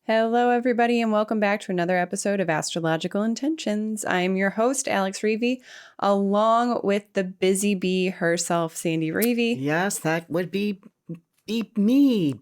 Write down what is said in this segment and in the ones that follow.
Hello, everybody, and welcome back to another episode of Astrological Intentions. I'm your host, Alex Reevy, along with the busy bee herself, Sandy Reevy. Yes, that would be me.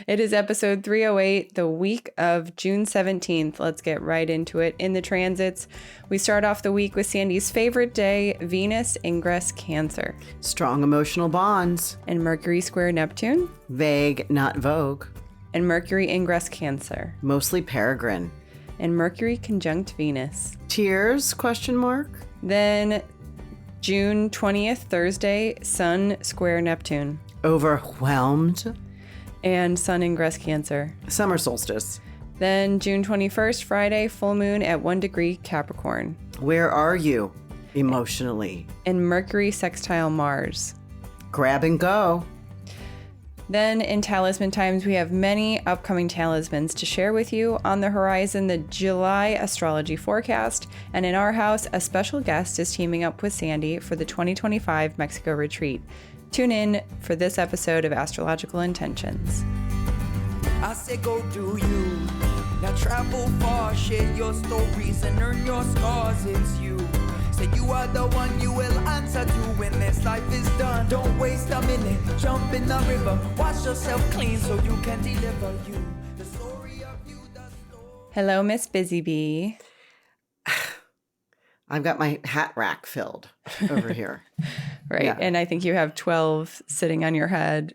It is episode 308, the week of June 17th. Let's get right into it. In the transits, we start off the week with Sandy's favorite day, Venus ingress Cancer. Strong emotional bonds. And Mercury square Neptune. Vague, not Vogue. And Mercury ingress Cancer. Mostly Peregrine. And Mercury conjunct Venus. Tears, ? Then June 20th, Thursday, Sun square Neptune. Overwhelmed. And Sun ingress Cancer. Summer solstice. Then June 21st, Friday, full moon at 1 degree Capricorn. Where are you emotionally? And Mercury sextile Mars. Grab and go. Then in Talisman times, we have many upcoming talismans to share with you. On the horizon, the July astrology forecast. And in our house, a special guest is teaming up with Sandy for the 2025 Mexico retreat. Tune in for this episode of Astrological Intentions. I say go do you. Now travel far, share your stories and earn your scars. It's you. Say you are the one you will answer to when this life is done. Don't waste a minute, jump in the river. Wash yourself clean so you can deliver you. The story of you, the story. Hello, Miss Busy Bee. I've got my hat rack filled over here. Right. Yeah. And I think you have 12 sitting on your head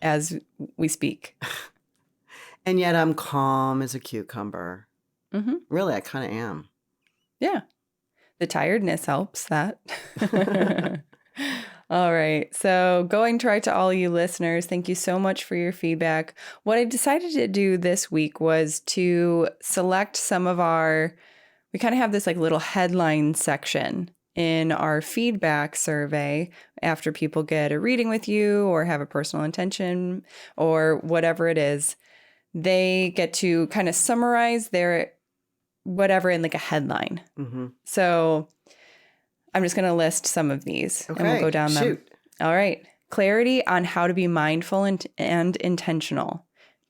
as we speak. And yet I'm calm as a cucumber. Mm-hmm. Really, I kind of am. Yeah. The tiredness helps that. All right. So going right to all you listeners, thank you so much for your feedback. What I decided to do this week was to select some of we kind of have this like little headline section in our feedback survey after people get a reading with you or have a personal intention or whatever it is. They get to kind of summarize their whatever in like a headline. Mm-hmm. So I'm just going to list some of these and we'll go down them. Shoot. All right. Clarity on how to be mindful and intentional.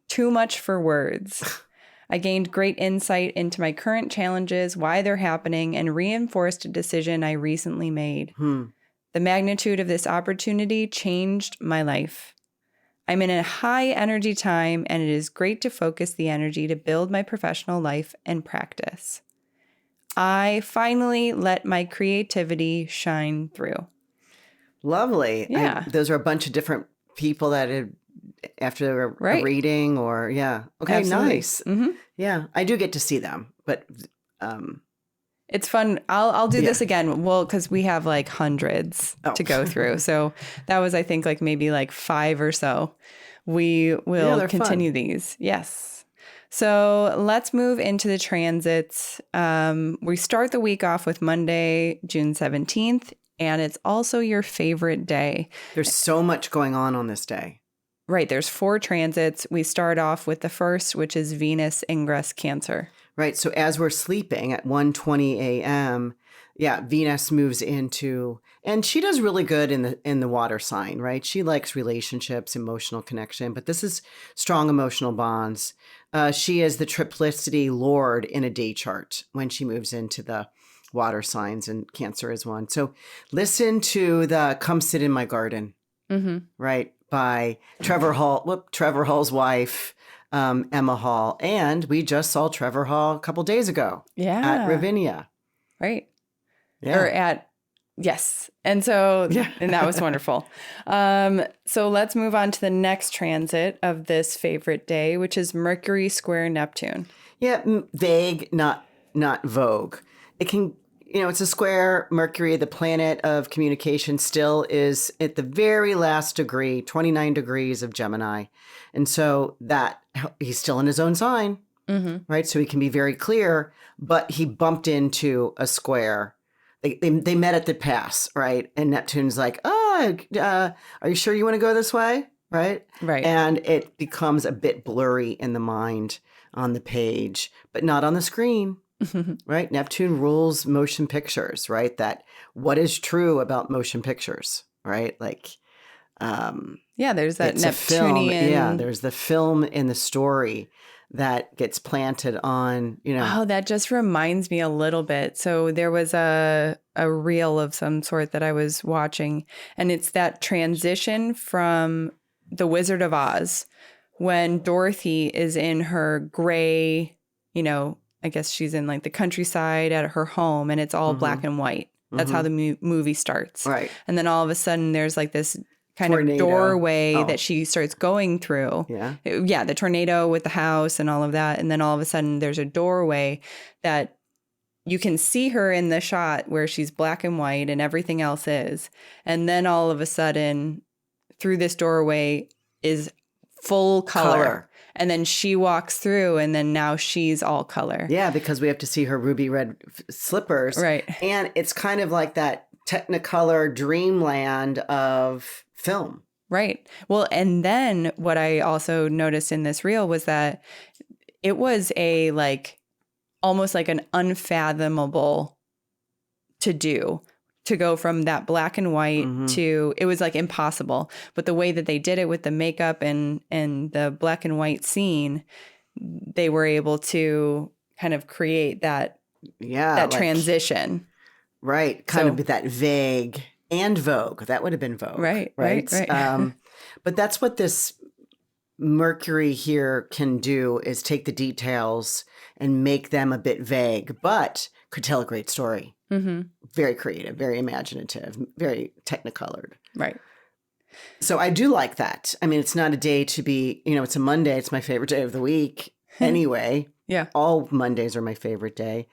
Too much for words. I gained great insight into my current challenges, why they're happening, and reinforced a decision I recently made. The magnitude of this opportunity changed my life. I'm in a high energy time, and it is great to focus the energy to build my professional life and practice. I finally let my creativity shine through. Lovely. Yeah. Those are a bunch of different people that had after a reading or, yeah. Okay, Absolutely. nice. Mm-hmm. Yeah, I do get to see them, but it's fun. I'll do this again. Well, because we have like hundreds to go through. So that was, I think, like maybe like 5 or so. We will continue these. Yes. So let's move into the transits. We start the week off with Monday, June 17th, and it's also your favorite day. There's so much going on this day. Right. There's 4 transits. We start off with the first, which is Venus ingress Cancer. Right. So as we're sleeping at 1:20 a.m., Venus moves into, and she does really good in the water sign, right? She likes relationships, emotional connection, but this is strong emotional bonds. She is the triplicity lord in a day chart when she moves into the water signs, and Cancer is one. So listen to the Come Sit in My Garden, right? By Trevor Hall's wife, Emma Hall. And we just saw Trevor Hall a couple days ago at Ravinia. Right. Yeah. Yes. And so, and that was wonderful. So let's move on to the next transit of this favorite day, which is Mercury square Neptune. Yeah. Vague, not Vogue. It can, it's a square. Mercury, the planet of communication, still is at the very last degree, 29 degrees of Gemini. And so that he's still in his own sign, right? So he can be very clear, but he bumped into a square. They met at the pass, right? And Neptune's like, are you sure you want to go this way? Right? Right. And it becomes a bit blurry in the mind on the page, but not on the screen. Right? Neptune rules motion pictures, right? That what is true about motion pictures, right? Like There's that it's a film. Neptunian. Yeah, there's the film in the story that gets planted on, Oh, that just reminds me a little bit. So there was a reel of some sort that I was watching, and it's that transition from The Wizard of Oz when Dorothy is in her gray, I guess she's in like the countryside at her home, and it's all black and white. That's how the movie starts. Right. And then all of a sudden there's like this kind Tornado. of doorway that she starts going through. Yeah. Yeah, the tornado with the house and all of that. And then all of a sudden there's a doorway that you can see her in the shot where she's black and white and everything else is. And then all of a sudden through this doorway is full color. And then she walks through and then now she's all color. Yeah, because we have to see her ruby red slippers. Right. And it's kind of like that Technicolor dreamland of film. Right. Well, and then what I also noticed in this reel was that it was almost like an unfathomable to do, to go from that black and white to, it was like impossible. But the way that they did it with the makeup and the black and white scene, they were able to kind of create that transition. Right. Kind of that vague and Vogue. That would have been Vogue. Right. But that's what this Mercury here can do, is take the details and make them a bit vague, but could tell a great story. Mm-hmm. Very creative, very imaginative, very technicolored. Right. So I do like that. I mean, it's not a day to be, it's a Monday. It's my favorite day of the week anyway. Yeah. All Mondays are my favorite day.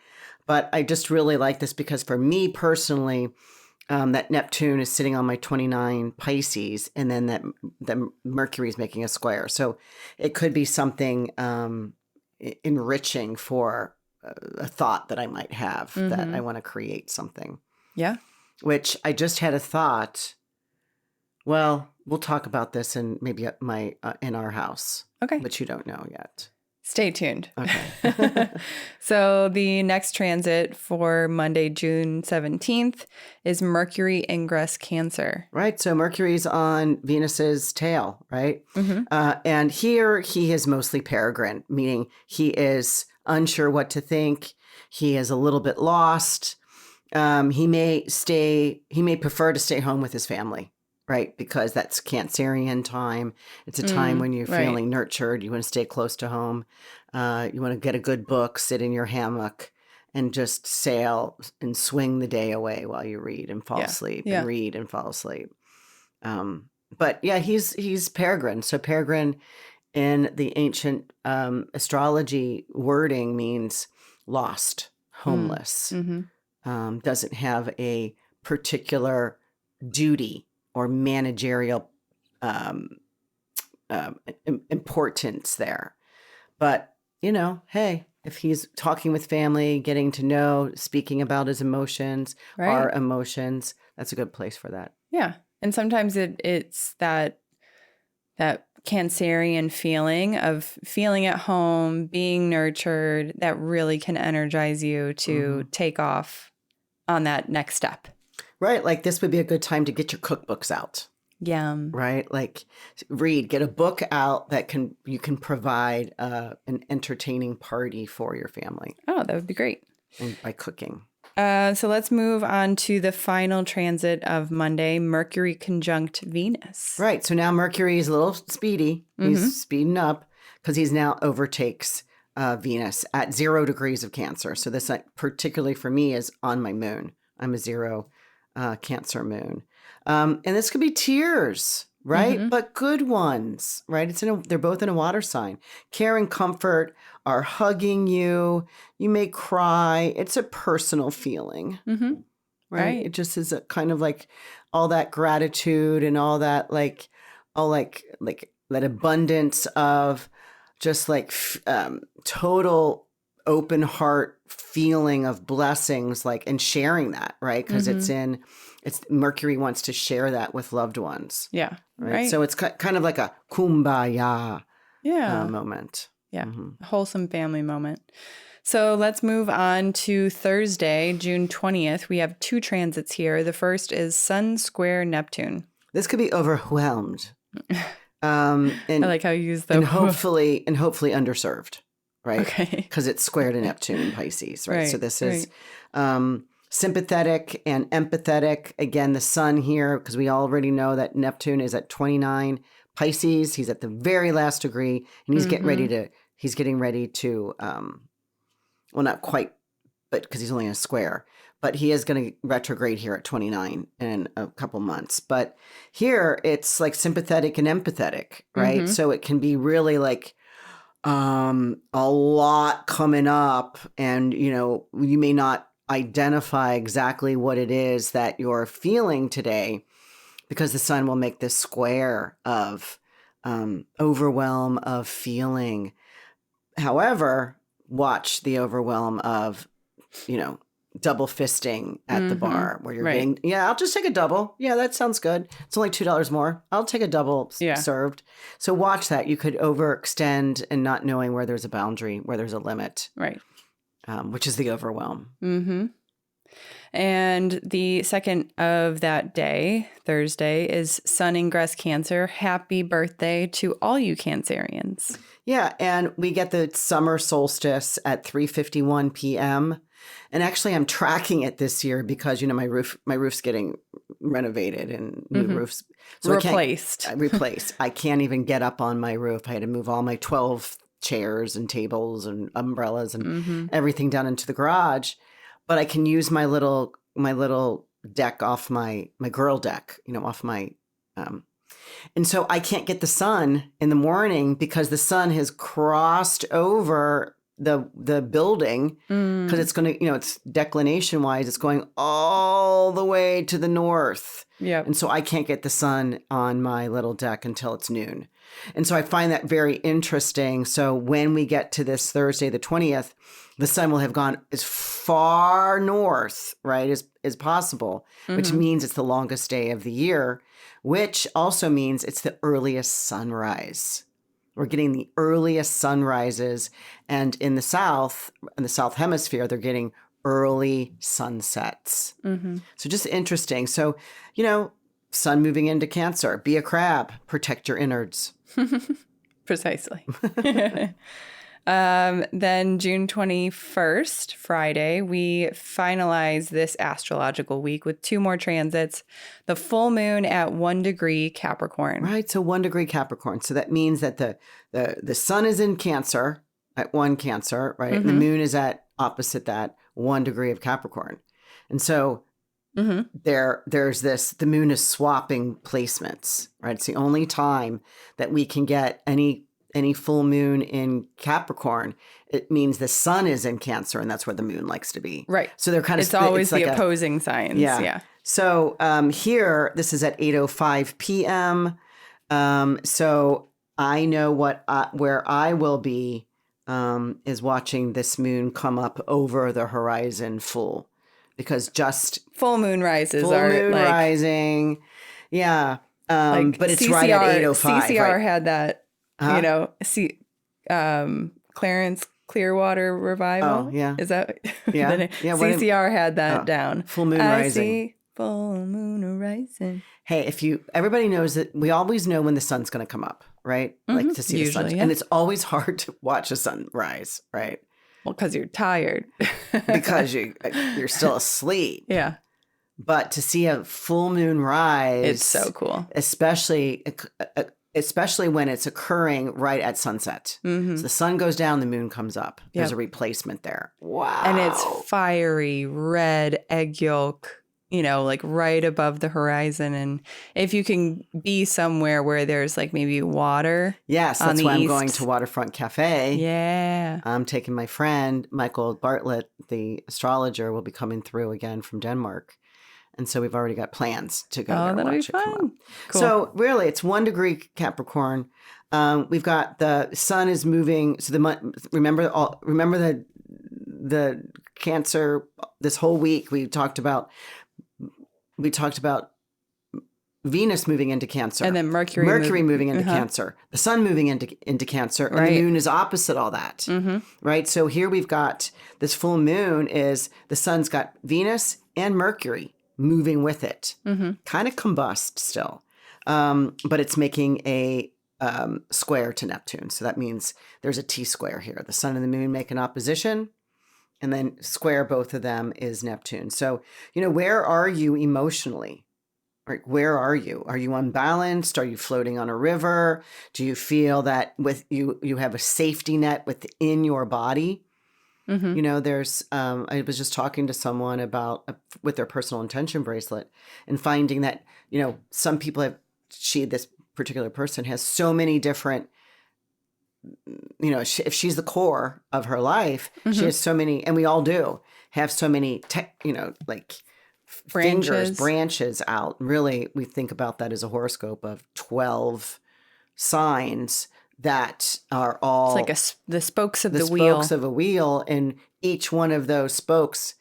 But I just really like this because for me personally, that Neptune is sitting on my 29 Pisces, and then that Mercury is making a square. So it could be something enriching for a thought that I might have, that I want to create something. Yeah. Which I just had a thought. Well, we'll talk about this in maybe in our house. Okay. But you don't know yet. Stay tuned. Okay. So the next transit for Monday, June 17th is Mercury ingress Cancer. Right. So Mercury's on Venus's tail, right? Mm-hmm. And here he is mostly Peregrine, meaning he is unsure what to think. He is a little bit lost. He may prefer to stay home with his family. Right, because that's Cancerian time. It's a time when you're feeling nurtured. You want to stay close to home. You want to get a good book, sit in your hammock, and just sail and swing the day away while you read and fall asleep. And read and fall asleep. But yeah, he's Peregrine. So Peregrine in the ancient astrology wording means lost, homeless. Mm-hmm. Doesn't have a particular duty or managerial importance there. But, hey, if he's talking with family, getting to know, speaking about his emotions, our emotions, that's a good place for that. Yeah. And sometimes it's that Cancerian feeling of feeling at home, being nurtured, that really can energize you to take off on that next step. Right. Like this would be a good time to get your cookbooks out. Yeah. Right. Like get a book out that you can provide an entertaining party for your family. Oh, that would be great. And by cooking. So let's move on to the final transit of Monday, Mercury conjunct Venus. Right. So now Mercury is a little speedy. He's speeding up because he's now overtakes Venus at 0 degrees of Cancer. So this particularly for me is on my moon. I'm a 0 Cancer moon. And this could be tears, right? But good ones, right? They're both in a water sign. Care and comfort are hugging you. You may cry. It's a personal feeling, right? It just is a kind of like all that gratitude and all that, like that abundance of just like total open heart feeling of blessings, and sharing that, right? Because it's Mercury wants to share that with loved ones. Yeah. Right. So it's kind of like a kumbaya moment. Yeah. A wholesome family moment. So let's move on to Thursday, June 20th. We have 2 transits here. The first is Sun square Neptune. This could be overwhelmed. And I like how you use the and hopefully underserved, right? Okay. Because it's square to Neptune in Pisces, right? So this is sympathetic and empathetic. Again, the sun here, because we already know that Neptune is at 29 Pisces. He's at the very last degree, and he's getting ready to. Well, not quite, but because he's only in a square. But he is going to retrograde here at 29 in a couple months. But here it's like sympathetic and empathetic, right? So it can be really like a lot coming up, and you may not identify exactly what it is that you're feeling today, because the sun will make this square of overwhelm of feeling. However, watch the overwhelm of double fisting at the bar, where you're getting, I'll just take a double. Yeah, that sounds good. It's only $2 more. I'll take a double served. So watch that. You could overextend and not knowing where there's a boundary, where there's a limit. Right. Which is the overwhelm. Mm-hmm. And the second of that day, Thursday, is Sun ingress Cancer. Happy birthday to all you Cancerians. Yeah, and we get the summer solstice at 3:51 p.m. And actually, I'm tracking it this year because my roof's getting renovated and new roofs. So replaced. I can't even get up on my roof. I had to move all my 12 chairs and tables and umbrellas and everything down into the garage. But I can use my little deck off my girl deck, off my. And so I can't get the sun in the morning because the sun has crossed over the building, because it's going to, it's declination wise, it's going all the way to the north. Yeah. And so I can't get the sun on my little deck until it's noon. And so I find that very interesting. So when we get to this Thursday, the 20th, the sun will have gone as far north, right, as possible, which means it's the longest day of the year, which also means it's the earliest sunrise. We're getting the earliest sunrises, and in the South Hemisphere, they're getting early sunsets. So just interesting. So, sun moving into Cancer, be a crab, protect your innards. Precisely. Then June 21st, Friday, we finalize this astrological week with 2 more transits. The full moon at 1 degree Capricorn. Right, so 1 degree Capricorn. So that means that the sun is in Cancer, at 1 Cancer, right? And the moon is at opposite that 1 degree of Capricorn. And so there's this, the moon is swapping placements, right? It's the only time that we can get any full moon in Capricorn. It means the sun is in Cancer, and that's where the moon likes to be. Right. So they're kind of, it's always the opposing signs. Yeah. So here, this is at 8:05 p.m. So I know where I will be is watching this moon come up over the horizon full, because just full moon rises rising. Yeah. But it's CCR, right at 8:05. CCR right? had that. Clarence Clearwater Revival. Oh, yeah. Is that yeah. the name? Yeah, CCR had that down. Full moon rising. See full moon rising. Hey, everybody knows that we always know when the sun's going to come up, right? Like to see Usually, the sun. yeah. And it's always hard to watch the sun rise, right? Well, because you're tired. Because you're still asleep. Yeah. But to see a full moon rise. It's so cool. Especially when it's occurring right at sunset. So the sun goes down, the moon comes up. There's a replacement there. Wow. And it's fiery red egg yolk, like right above the horizon. And if you can be somewhere where there's like maybe water. Yes, that's why I'm going to Waterfront Cafe. Yeah. I'm taking my friend, Michael Bartlett, the astrologer, will be coming through again from Denmark. And so we've already got plans to go there and watch it come up. Cool. So really, it's 1 degree Capricorn. We've got the sun is moving. So remember the Cancer. This whole week we talked about Venus moving into Cancer, and then Mercury moving into Cancer, the sun moving into Cancer, and the moon is opposite all that. Right. So here we've got this full moon. Is the sun's got Venus and Mercury moving with it, kind of combust still. but it's making a square to Neptune. So that means there's a T-square here. The sun and the moon make an opposition, and then square both of them is Neptune. So, where are you emotionally? Right? Where are you? Are you unbalanced? Are you floating on a river? Do you feel that with you have a safety net within your body? There's, I was just talking to someone about with their personal intention bracelet and finding that, some people this particular person has so many different, if she's the core of her life, she has so many, and we all do have so many, branches out. Really, we think about that as a horoscope of 12 signs that are all it's like the spokes of the wheel. The spokes of a wheel, and each one of those spokes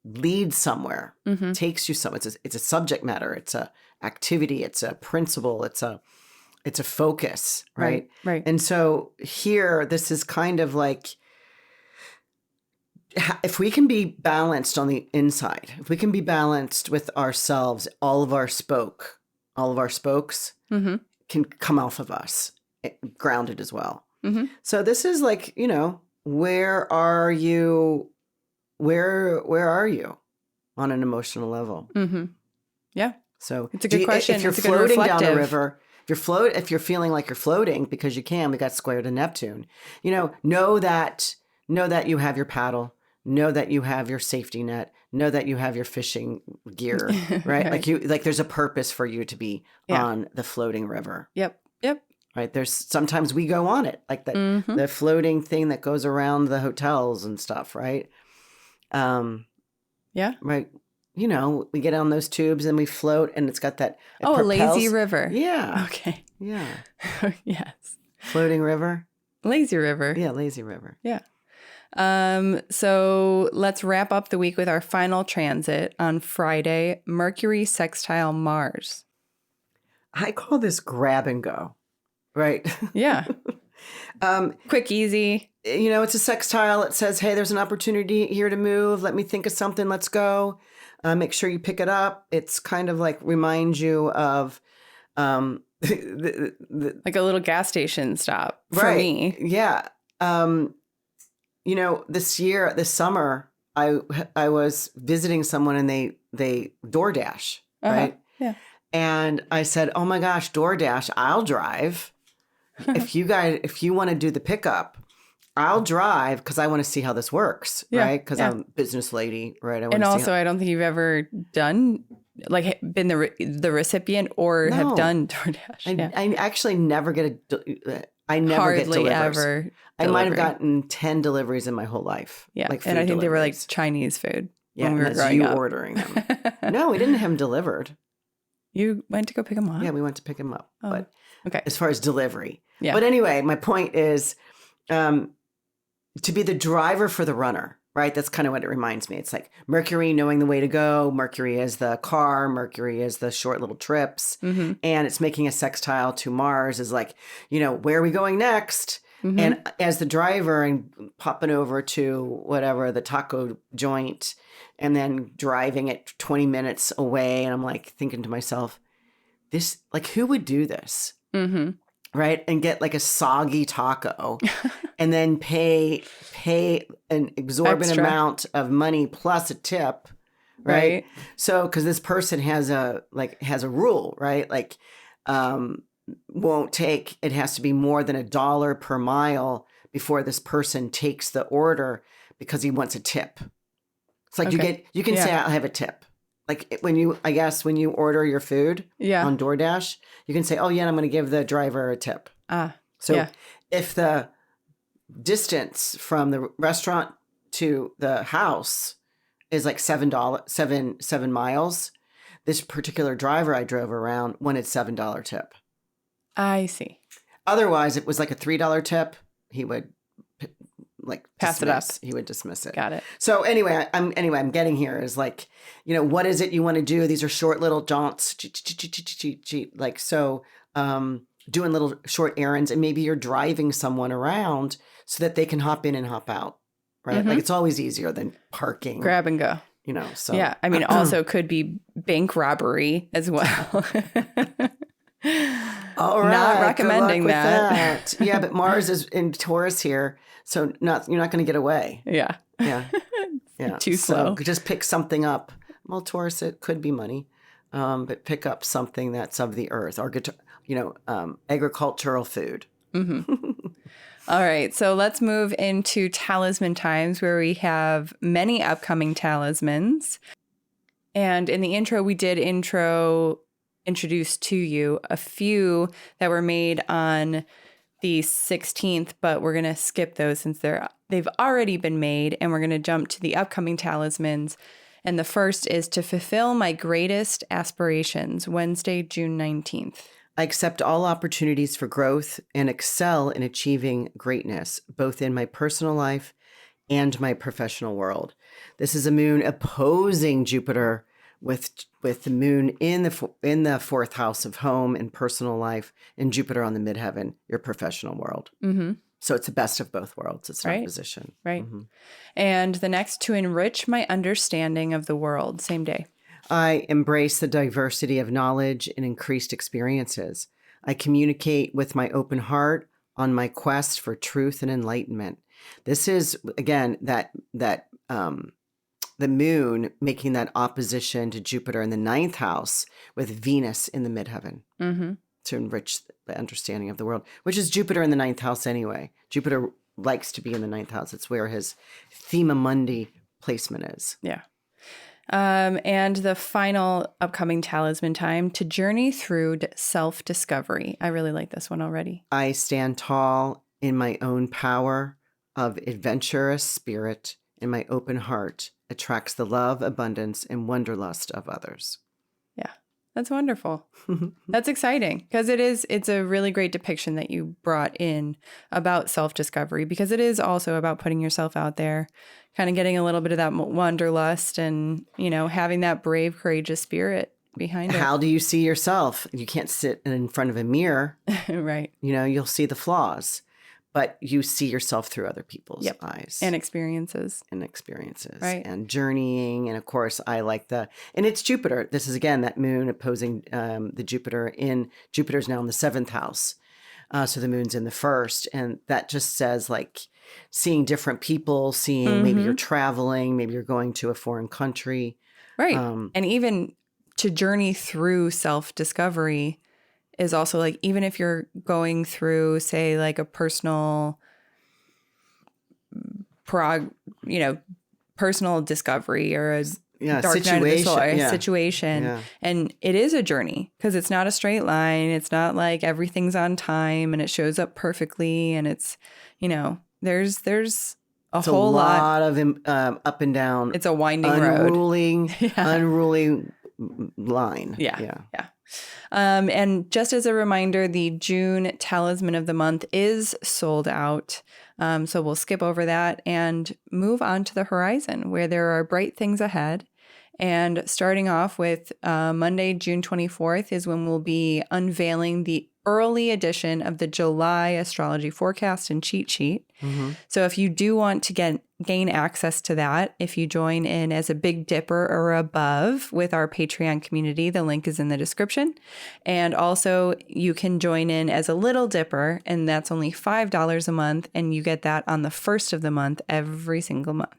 leads somewhere, takes you somewhere. It's a subject matter, it's a activity, it's a principle, it's a focus, right? Right. And so here, this is kind of like, if we can be balanced on the inside, if we can be balanced with ourselves, all of our spokes can come off of us, grounded as well. So this is like, where are you? Where are you on an emotional level? Yeah. So it's a good question. If you're floating down the river, if you're feeling like you're floating, because you can, we got square to Neptune, know that you have your paddle, know that you have your safety net, know that you have your fishing gear, right? Like there's a purpose for you to be on the floating river. Yep. Right. There's sometimes we go on it, like the floating thing that goes around the hotels and stuff. Right. Yeah. Right. We get on those tubes and we float, and it's got that. A lazy river. Yeah. Okay. Yeah. Yes. Floating river. Lazy river. Yeah. Lazy river. Yeah. So let's wrap up the week with our final transit on Friday, Mercury sextile Mars. I call this grab and go. Right. Yeah. Quick, easy. It's a sextile. It says, hey, there's an opportunity here to move. Let me think of something. Let's go. Make sure you pick it up. It's kind of like reminds you of like a little gas station stop for me. Yeah. This summer, I was visiting someone, and they DoorDash, right? Yeah. And I said, oh my gosh, DoorDash, I'll drive. If you want to do the pickup, I'll drive, because I want to see how this works, right? Because I'm a business lady, right? I don't think you've ever been the recipient or have done DoorDash. I actually never get I never Hardly get ever deliveries. I might have gotten 10 deliveries in my whole life. Yeah, like and I think deliveries. they were like Chinese food. Yeah, when we were and that's growing you up. ordering them. No, we didn't have them delivered. You went to go pick them up? Yeah, we went to pick them up. Oh, but okay. As far as delivery. Yeah. But anyway, my point is to be the driver for the runner, right? That's kind of what it reminds me. It's like Mercury knowing the way to go. Mercury is the car. Mercury is the short little trips. And it's making a sextile to Mars is like, where are we going next? And as the driver and popping over to whatever, the taco joint, and then driving it 20 minutes away. And I'm like thinking to myself, who would do this? Right. And get like a soggy taco and then pay an exorbitant amount of money plus a tip. Right. So, because this person has a rule, right? Like, it has to be more than $1 per mile before this person takes the order, because he wants a tip. It's like you can say, I'll have a tip. Like when you order your food on DoorDash, you can say, oh yeah, I'm going to give the driver a tip. If the distance from the restaurant to the house is like 7 miles, this particular driver I drove around wanted $7 tip. I see. Otherwise, it was like a $3 tip. He would pass it up. He would dismiss it. Got it. So anyway, I'm getting here is like, what is it you want to do? These are short little jaunts, like, so, doing little short errands, and maybe you're driving someone around so that they can hop in and hop out, right? Like it's always easier than parking. Grab and go. So. Yeah. I mean, also could be bank robbery as well. All right. Not recommending good luck that. with that. Yeah, but Mars is in Taurus here, so you're not going to get away. Yeah. Yeah. Yeah. Too slow. So just pick something up. Well, Taurus, it could be money, but pick up something that's of the earth or, agricultural food. All right, so let's move into talisman times where we have many upcoming talismans. And in the intro, we did introduce to you a few that were made on the 16th, but we're going to skip those since they've already been made, and we're going to jump to the upcoming talismans. And the first is to fulfill my greatest aspirations, Wednesday, June 19th. I accept all opportunities for growth and excel in achieving greatness, both in my personal life and my professional world. This is a moon opposing Jupiter with the moon in the fourth house of home and personal life, and Jupiter on the midheaven, your professional world. Mm-hmm. So it's the best of both worlds. It's Right. not opposition. Right. Mm-hmm. And the next, to enrich my understanding of the world, same day. I embrace the diversity of knowledge and increased experiences. I communicate with my open heart on my quest for truth and enlightenment. This is, again, the moon making that opposition to Jupiter in the ninth house with Venus in the midheaven to enrich the understanding of the world, which is Jupiter in the ninth house anyway. Jupiter likes to be in the ninth house. It's where his Thema Mundi placement is. Yeah. And the final upcoming talisman time, to journey through self-discovery. I really like this one already. I stand tall in my own power of adventurous spirit, and my open heart attracts the love, abundance, and wanderlust of others. Yeah, that's wonderful. That's exciting because it's a really great depiction that you brought in about self-discovery, because it is also about putting yourself out there, kind of getting a little bit of that wanderlust and, having that brave, courageous spirit behind it. How do you see yourself? You can't sit in front of a mirror. Right. You'll see the flaws, but you see yourself through other people's eyes. And experiences. Right. And journeying. And of course, I like and it's Jupiter. This is, again, that moon opposing the Jupiter Jupiter's now in the seventh house. So the moon's in the first. And that just says, like, seeing different people, maybe you're traveling, maybe you're going to a foreign country. Right. And even to journey through self-discovery is also, like, even if you're going through, say, like a personal personal discovery or a dark night of the soul, situation. And it is a journey because it's not a straight line. It's not like everything's on time and it shows up perfectly. And it's, there's a whole lot of up and down. It's a winding road. Unruly line. Yeah. And just as a reminder, the June Talisman of the Month is sold out. So we'll skip over that and move on to the horizon, where there are bright things ahead. And starting off with Monday, June 24th is when we'll be unveiling the early edition of the July astrology forecast and cheat sheet. So if you do want to gain access to that, if you join in as a Big Dipper or above with our Patreon community, the link is in the description. And also you can join in as a Little Dipper, and that's only $5 a month, and you get that on the first of the month every single month.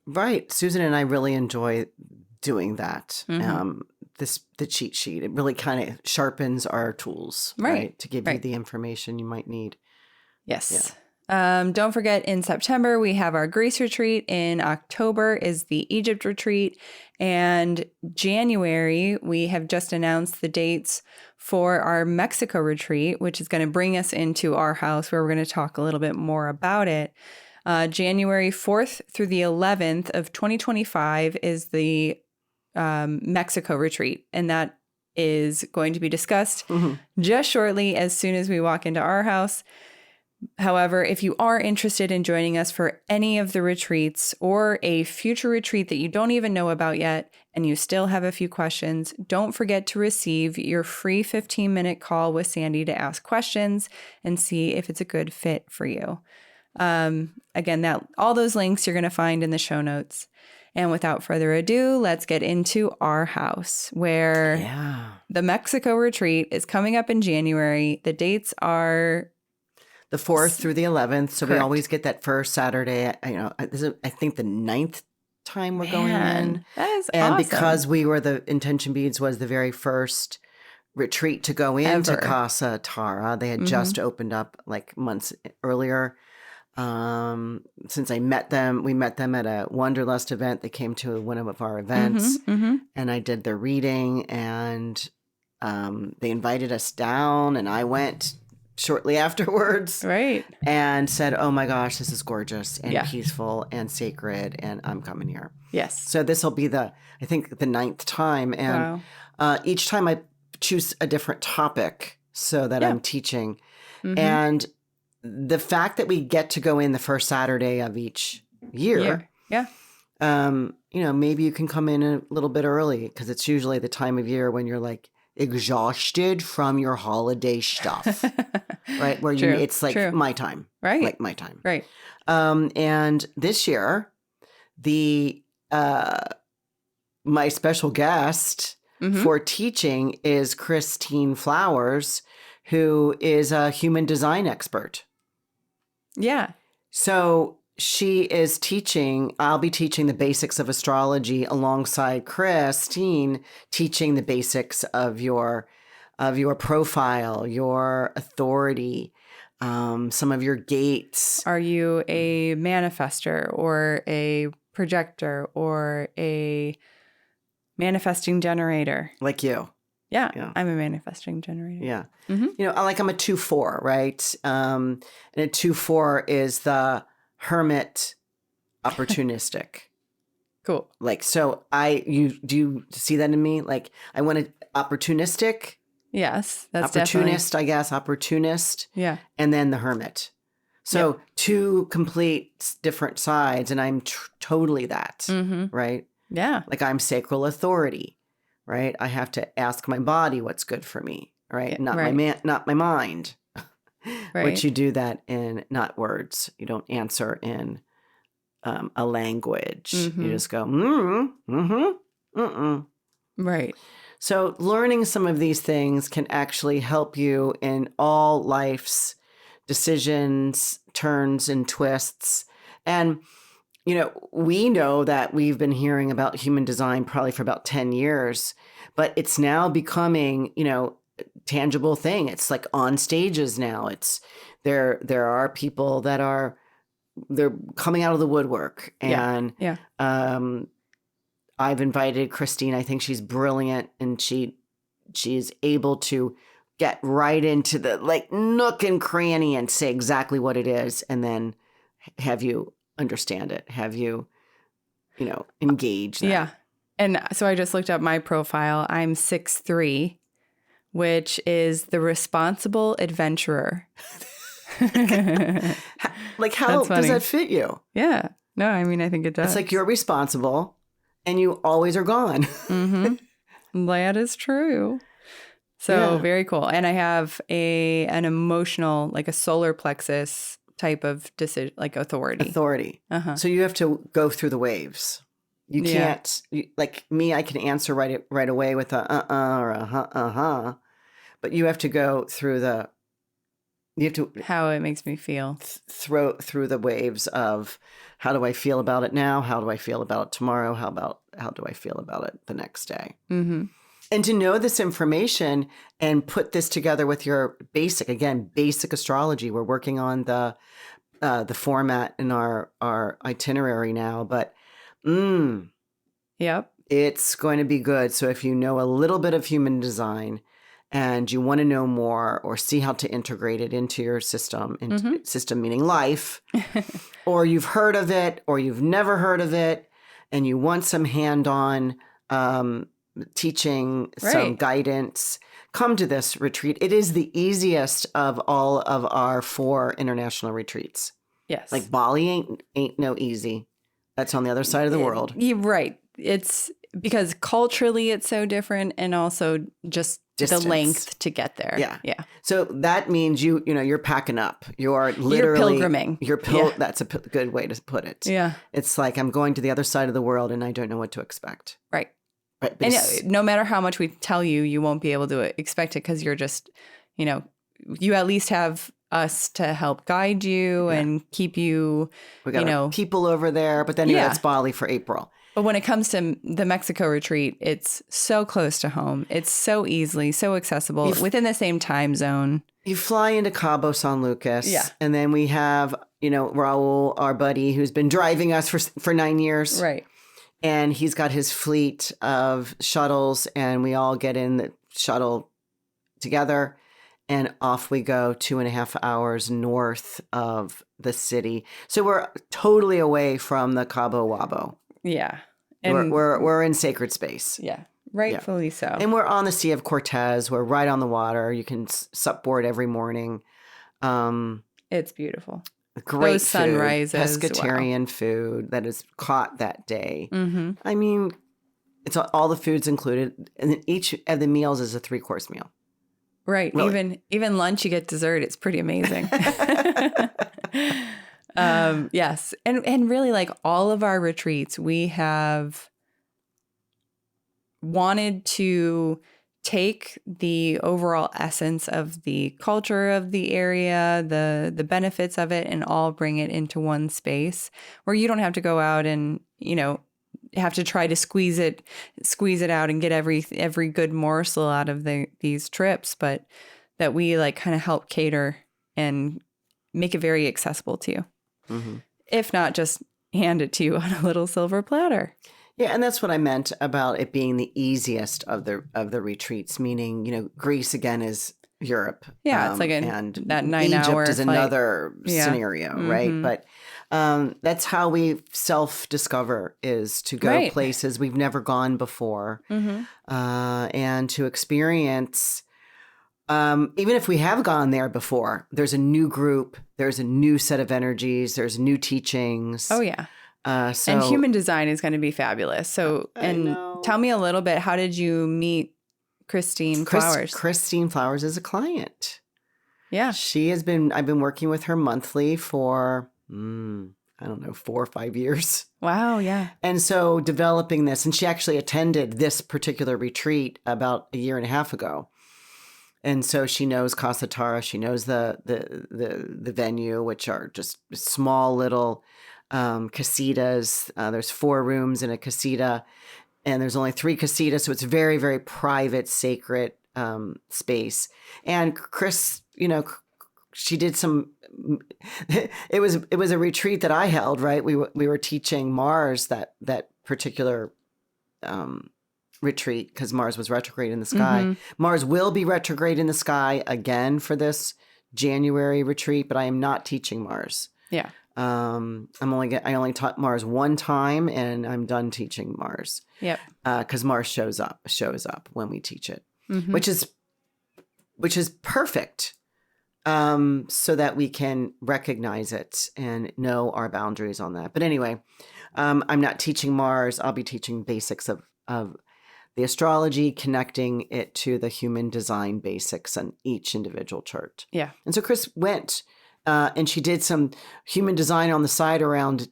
Right. Susan and I really enjoy doing that. The cheat sheet, it really kind of sharpens our tools, right? To give you the information you might need. Yes. Yeah. Don't forget, in September, we have our Greece retreat. In October is the Egypt retreat. And January, we have just announced the dates for our Mexico retreat, which is going to bring us into our house, where we're going to talk a little bit more about it. January 4th through the 11th of 2025 is the Mexico retreat. And that is going to be discussed just shortly as soon as we walk into our house. However, if you are interested in joining us for any of the retreats or a future retreat that you don't even know about yet, and you still have a few questions, don't forget to receive your free 15-minute call with Sandy to ask questions and see if it's a good fit for you. Again, all those links you're going to find in the show notes. And without further ado, let's get into our house, where the Mexico retreat is coming up in January. The dates are the 4th through the 11th. So we Correct. always get that first Saturday. This is, I think, the 9th time we're going in. That is and awesome. because we were the Intention Beads was the very first retreat to go into Ever. Casa Tara. They had just opened up like months earlier. Since I met them, we met them at a Wanderlust event. They came to one of our events and I did their reading, and they invited us down, and I went shortly afterwards. Right. And said, oh my gosh, this is gorgeous and peaceful and sacred, and I'm coming here. Yes. So this will be I think the 9th time. And each time I choose a different topic so that I'm teaching. And the fact that we get to go in the first Saturday of each year. Maybe you can come in a little bit early, because it's usually the time of year when you're like exhausted from your holiday stuff, right? Where it's like my time, right? Like my time, right? And this year, my special guest for teaching is Christine Flowers, who is a human design expert. Yeah. So she is teaching, I'll be teaching the basics of astrology alongside Christine teaching the basics of your profile, your authority, some of your gates. Are you a manifester or a projector or a manifesting generator? Like you. Yeah. I'm a manifesting generator. Yeah. I'm a 2-4, right? And a 2-4 is the hermit opportunistic. Cool. Like, so do you see that in me? Like, I want to opportunistic. Yes. That's opportunist, definitely. I guess, opportunist. Yeah. And then the hermit. So two complete different sides. And I'm totally that, right? Yeah. Like, I'm sacral authority. Right? I have to ask my body what's good for me, right? Not my mind. Right. Which you do that in not words. You don't answer in a language. You just go, Right. So learning some of these things can actually help you in all life's decisions, turns, and twists. And we know that we've been hearing about human design probably for about 10 years, but it's now becoming, tangible thing. It's like on stages now. There are people that they're coming out of the woodwork, and I've invited Christine. I think she's brilliant, and she's able to get right into the like nook and cranny and say exactly what it is, and then have you understand it, have you, engage that. Yeah. And so I just looked up my profile. I'm 6'3", which is the responsible adventurer. Like, how does that fit you? Yeah. No, I mean, I think it does. It's like you're responsible and you always are gone. That is true. So very cool. And I have an emotional, like a solar plexus type of decision, like authority. So you have to go through the waves. You can't, like me, I can answer right away with a or a but you have to go through how it makes me feel. Through the waves of how do I feel about it now? How do I feel about it tomorrow? How do I feel about it the next day? And to know this information and put this together with your basic astrology. We're working on the format in our itinerary now, but it's going to be good. So if you know a little bit of human design and you want to know more or see how to integrate it into your system, system meaning life, or you've heard of it or you've never heard of it, and you want some hand-on teaching, some guidance, come to this retreat. It is the easiest of all of our 4 international retreats. Yes. Like Bali ain't no easy. That's on the other side of the world. You're right. It's because culturally it's so different, and also just distance. The length to get there. Yeah. Yeah. So that means you're packing up. You are literally pilgriming. That's a good way to put it. Yeah. It's like I'm going to the other side of the world and I don't know what to expect. Right. Right. And no matter how much we tell you, you won't be able to expect it because you're just, you at least have us to help guide you and keep you, we got people over there, but then that's Bali for April. But when it comes to the Mexico retreat, it's so close to home. It's so so accessible within the same time zone. You fly into Cabo San Lucas. Yeah. And then we have, Raul, our buddy, who's been driving us for 9 years. Right. And he's got his fleet of shuttles and we all get in the shuttle together and off we go 2.5 hours north of the city. So we're totally away from the Cabo Wabo. Yeah. And we're in sacred space. Yeah. Rightfully so. And we're on the Sea of Cortez. We're right on the water. You can supboard every morning. It's beautiful. Great Those sunrises. Pescatarian food that is caught that day. Mm-hmm. I mean, it's all the food's included. And each of the meals is a 3-course meal. Right. Really. Even lunch, you get dessert. It's pretty amazing. Yes. And really, like all of our retreats, we have wanted to take the overall essence of the culture of the area, the benefits of it, and all bring it into one space where you don't have to go out and, have to try to squeeze it out and get every good morsel out of these trips, but that we like kind of help cater and make it very accessible to you. Mm-hmm. If not, just hand it to you on a little silver platter. Yeah, and that's what I meant about it being the easiest of the retreats, meaning, Greece again is Europe. Yeah, it's like that 9-hour Egypt is flight. Another scenario, mm-hmm. right? But that's how we self-discover is to go places we've never gone before, mm-hmm. And to experience. Even if we have gone there before, there's a new group, there's a new set of energies, there's new teachings. Oh yeah. And human design is going to be fabulous. So, and tell me a little bit, how did you meet Christine Flowers? Christine Flowers is a client. Yeah. I've been working with her monthly for, 4 or 5 years. Wow. Yeah. And so developing this, and she actually attended this particular retreat about 1.5 years ago. And so she knows Casa Tara. She knows the venue, which are just small little casitas. There's 4 rooms in a casita, and there's only 3 casitas, so it's very, very private, sacred space. And Chris, she did some. It was a retreat that I held. Right, we were teaching Mars that particular retreat because Mars was retrograde in the sky. Mm-hmm. Mars will be retrograde in the sky again for this January retreat, but I am not teaching Mars. Yeah. I only taught Mars one time and I'm done teaching Mars. Yep. Cause Mars shows up when we teach it, mm-hmm. which is perfect. So that we can recognize it and know our boundaries on that. But anyway, I'm not teaching Mars. I'll be teaching basics of the astrology, connecting it to the human design basics on each individual chart. Yeah. And so Chris went, and she did some human design on the side around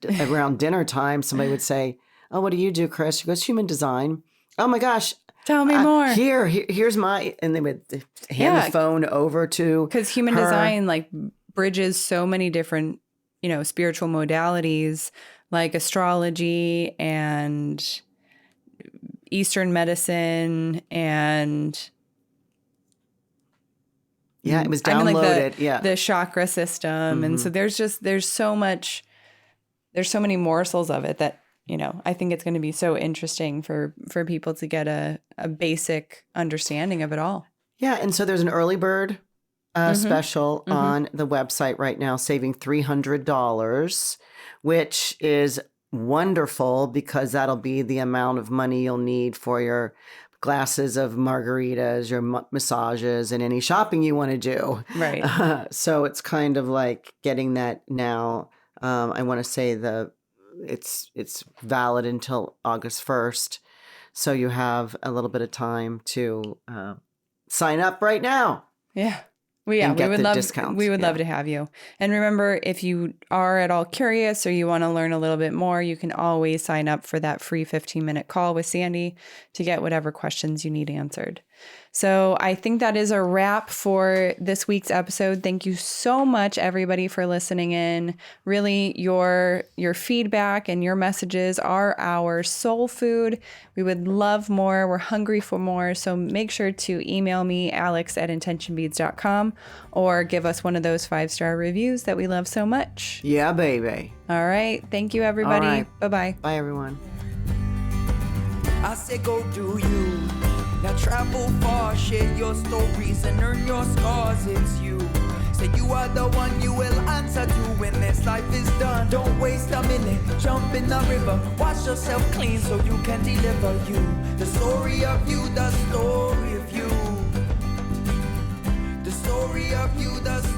dinner time. Somebody would say, "Oh, what do you do, Chris?" She goes, "Human design." "Oh my gosh. Tell me more." Here's my, and they would hand the phone over to because human design like bridges so many different, spiritual modalities like astrology and Eastern medicine and it was downloaded. The chakra system. Mm-hmm. And so there's so many morsels of it that, I think it's going to be so interesting for people to get a basic understanding of it all. Yeah. And so there's an early bird mm-hmm. special mm-hmm. on the website right now, saving $300, which is wonderful because that'll be the amount of money you'll need for your glasses of margaritas, your massages, and any shopping you want to do. Right. So it's kind of like getting that now. I want to say it's valid until August 1st. So you have a little bit of time to sign up right now. Yeah. And get we would the love discounts. we would love to have you. And remember, if you are at all curious or you want to learn a little bit more, you can always sign up for that free 15-minute call with Sandy to get whatever questions you need answered. So I think that is a wrap for this week's episode. Thank you so much, everybody, for listening in. Really, your feedback and your messages are our soul food. We would love more. We're hungry for more. So make sure to email me, alex@intentionbeads.com, or give us one of those 5-star reviews that we love so much. Yeah, baby. All right. Thank you, everybody. All right. Bye-bye. Bye, everyone. I say go do you. Now travel far, share your stories and earn your scars. It's you. Say you are the one you will answer to when this life is done. Don't waste a minute, jump in the river. Wash yourself clean so you can deliver you. The story of you, the story of you. The story of you, the story